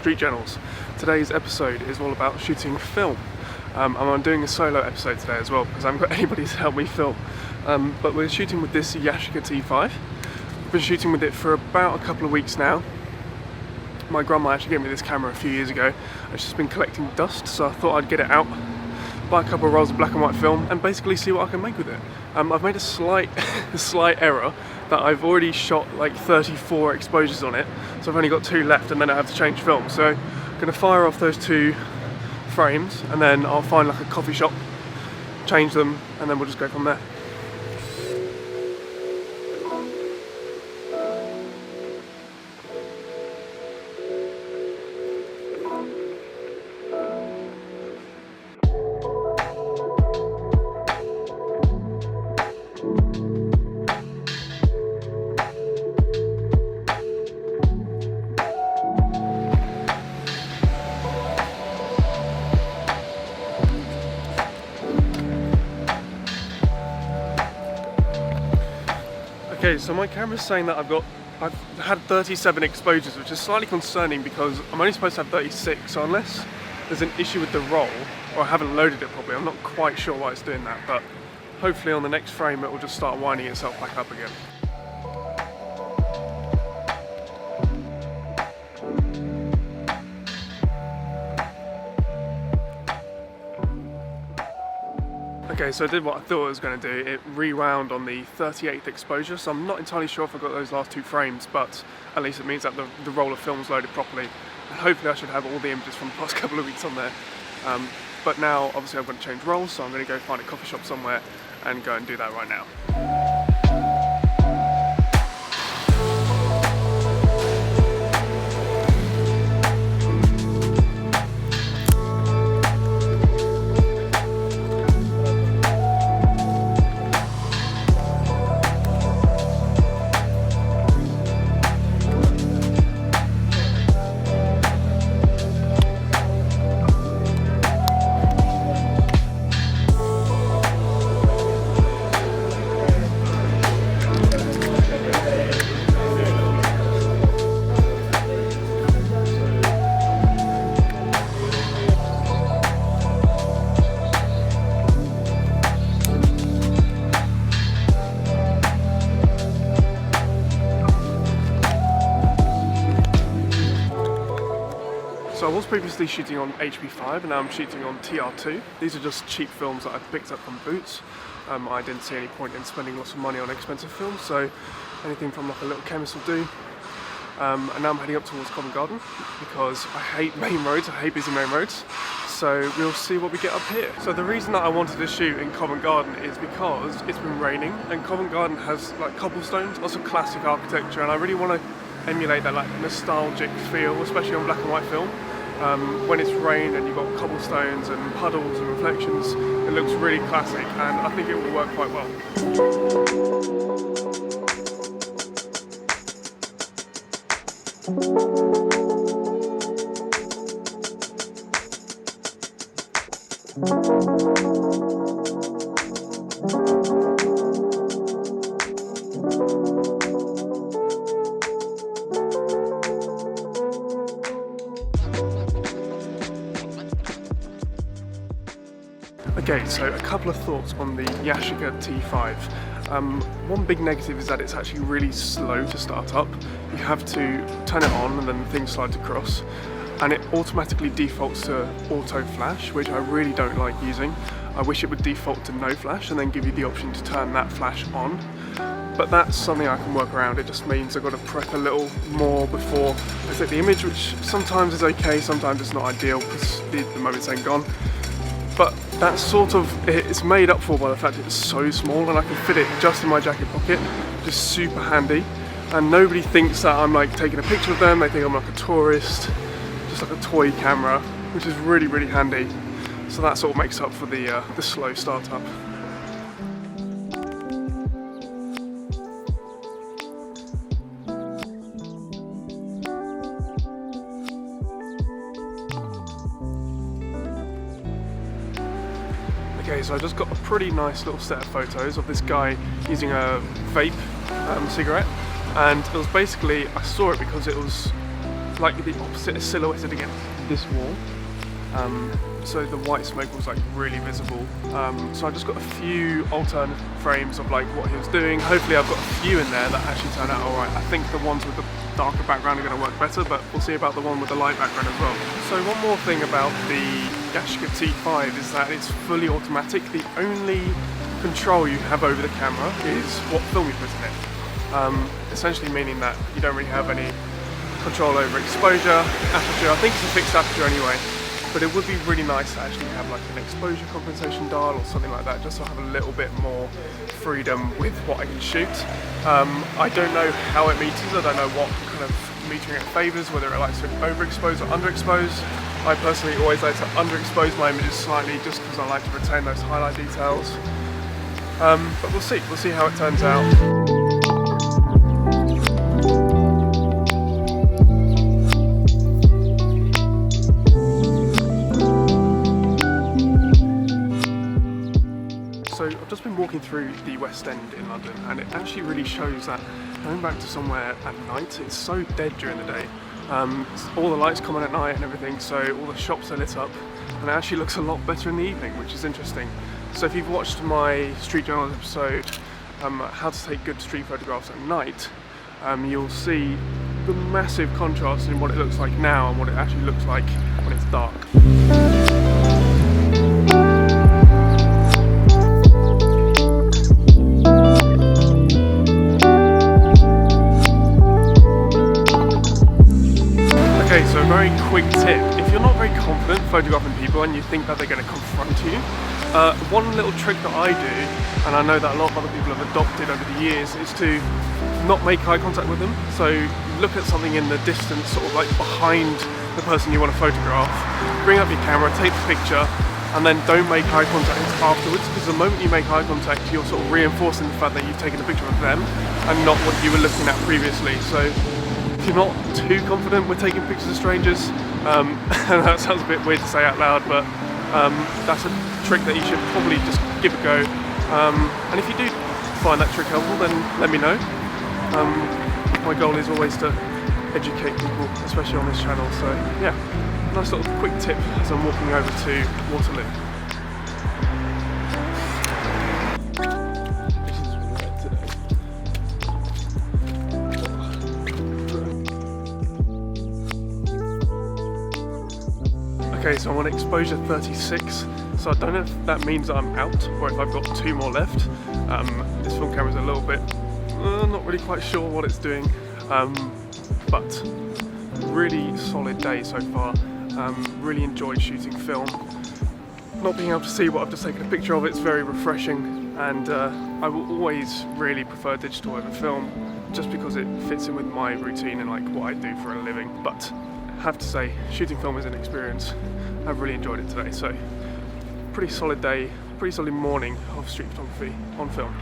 Street Journals. Today's episode is all about shooting film. And I'm doing a solo episode today as well because I haven't got anybody to help me film. But we're shooting with this Yashica T5. I've been shooting with it for about a couple of weeks now. My grandma actually gave me this camera a few years ago. It's just been collecting dust, so I thought I'd get it out, buy a couple of rolls of black and white film and basically see what I can make with it. I've made a slight error that I've already shot like 34 exposures on it, so I've only got 2 left and then I have to change film. So I'm going to fire off those 2 frames and then I'll find like a coffee shop, change them, and then we'll just go from there. Okay, so my camera's saying that I've had 37 exposures, which is slightly concerning because I'm only supposed to have 36, so unless there's an issue with the roll, or I haven't loaded it properly, I'm not quite sure why it's doing that, but hopefully on the next frame it will just start winding itself back up again. Okay, so I did what I thought I was going to do. It rewound on the 38th exposure, so I'm not entirely sure if I got those last 2 frames, but at least it means that the roll of film's loaded properly. And hopefully I should have all the images from the past couple of weeks on there. But now, obviously I'm going to change rolls, so I'm going to go find a coffee shop somewhere and go and do that right now. So I was previously shooting on HP5 and now I'm shooting on TR2. These are just cheap films that I've picked up from Boots. I didn't see any point in spending lots of money on expensive films, so anything from like a little chemist will do. And now I'm heading up towards Covent Garden because I hate main roads, I hate busy main roads. So we'll see what we get up here. So the reason that I wanted to shoot in Covent Garden is because it's been raining and Covent Garden has like cobblestones, lots of classic architecture, and I really want to emulate that like nostalgic feel, especially on black and white film. When it's rained and you've got cobblestones and puddles and reflections, it looks really classic and I think it will work quite well. Okay, so a couple of thoughts on the Yashica T5. One big negative is that it's actually really slow to start up. You have to turn it on and then the thing slides across, and it automatically defaults to auto flash, which I really don't like using. I wish it would default to no flash and then give you the option to turn that flash on. But that's something I can work around. It just means I've got to prep a little more before I take the image, which sometimes is okay, sometimes it's not ideal because the moment's then gone. But that's sort of, it's made up for by the fact it's so small and I can fit it just in my jacket pocket, just super handy. And nobody thinks that I'm like taking a picture of them, they think I'm like a tourist, just like a toy camera, which is really, really handy. So that sort of makes up for the slow startup. Okay, so I just got a pretty nice little set of photos of this guy using a vape cigarette, and it was basically, I saw it because it was like the opposite is silhouetted against this wall. So the white smoke was like really visible. So I just got a few alternate frames of like what he was doing. Hopefully I've got a few in there that actually turn out alright. I think the ones with the darker background are going to work better, but we'll see about the one with the light background as well. So one more thing about the Yashica T5 is that it's fully automatic. The only control you have over the camera is what film you put in it. Essentially meaning that you don't really have any control over exposure, aperture. I think it's a fixed aperture anyway. But it would be really nice to actually have like an exposure compensation dial or something like that, just to have a little bit more freedom with what I can shoot. I don't know how it meters, I don't know what kind of metering it favours, whether it likes to overexpose or underexpose. I personally always like to underexpose my images slightly just because I like to retain those highlight details. But we'll see how it turns out. So I've just been walking through the West End in London, and it actually really shows that going back to somewhere at night, it's so dead during the day. All the lights come on at night and everything, so all the shops are lit up, and it actually looks a lot better in the evening, which is interesting. So if you've watched my street journal episode, how to take good street photographs at night, you'll see the massive contrast in what it looks like now and what it actually looks like when it's dark. Okay, so a very quick tip. If you're not very confident photographing people and you think that they're going to confront you, one little trick that I do, and I know that a lot of other people have adopted over the years, is to not make eye contact with them. So look at something in the distance, sort of like behind the person you want to photograph, bring up your camera, take the picture, and then don't make eye contact afterwards, because the moment you make eye contact, you're sort of reinforcing the fact that you've taken a picture of them and not what you were looking at previously. So if you're not too confident with taking pictures of strangers, and that sounds a bit weird to say out loud, but that's a trick that you should probably just give a go. And if you do find that trick helpful, then let me know. My goal is always to educate people, especially on this channel, so yeah, nice little quick tip as I'm walking over to Waterloo. Okay, so I'm on exposure 36, so I don't know if that means that I'm out or if I've got 2 more left. This film camera's a little bit, not really quite sure what it's doing, but really solid day so far. Really enjoyed shooting film. Not being able to see what I've just taken a picture of, it's very refreshing, and I will always really prefer digital over film, just because it fits in with my routine and like what I do for a living. But I have to say, shooting film is an experience. I've really enjoyed it today, so pretty solid day, pretty solid morning of street photography on film.